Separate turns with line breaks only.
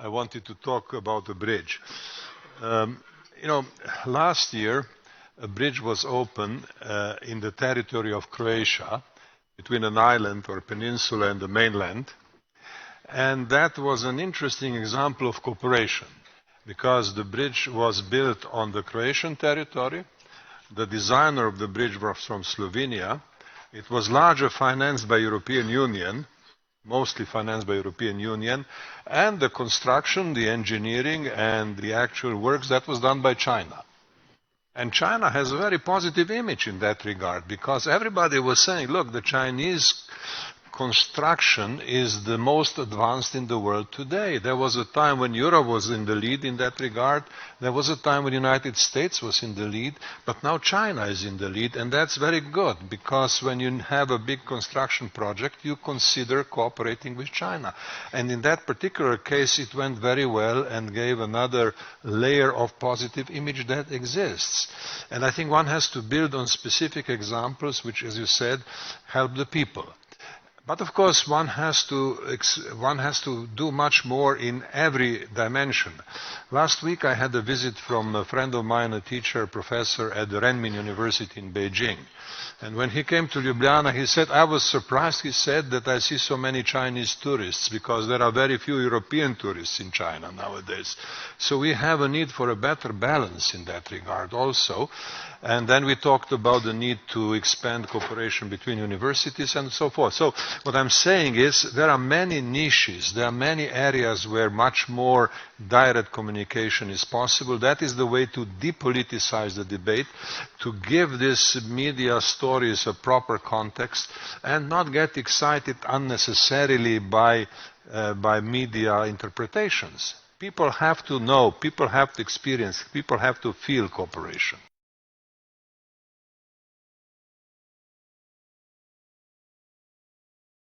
I wanted to talk about a bridge. Last year a bridge was opened in the territory of Croatia between an island or a peninsula and the mainland. And that was an interesting example of cooperation, because the bridge was built on the Croatian territory. The designer of the bridge was from Slovenia. It was largely financed by European Union, mostly financed by European Union, and the construction, the engineering, and the actual works, that was done by China. And China has a very positive image in that regard, because everybody was saying, look, the Chinese construction is the most advanced in the world today. There was a time when Europe was in the lead in that regard. There was a time when the United States was in the lead, but now China is in the lead, and that's very good, because when you have a big construction project, you consider cooperating with China. And in that particular case, it went very well and gave another layer of positive image that exists. And I think one has to build on specific examples which, as you said, help the people. But of course, one has to do much more in every dimension. Last week I had a visit from a friend of mine, a teacher, a professor at the Renmin University in Beijing. And when he came to Ljubljana, he said, I was surprised, he said, that I see so many Chinese tourists, because there are very few European tourists in China nowadays. So we have a need for a better balance in that regard also. And then we talked about the need to expand cooperation between universities and so forth. So what I'm saying is there are many niches, there are many areas where much more direct communication is possible. That is the way to depoliticize the debate, to give these media stories a proper context, and not get excited unnecessarily by media interpretations. People have to know, people have to experience, people have to feel cooperation.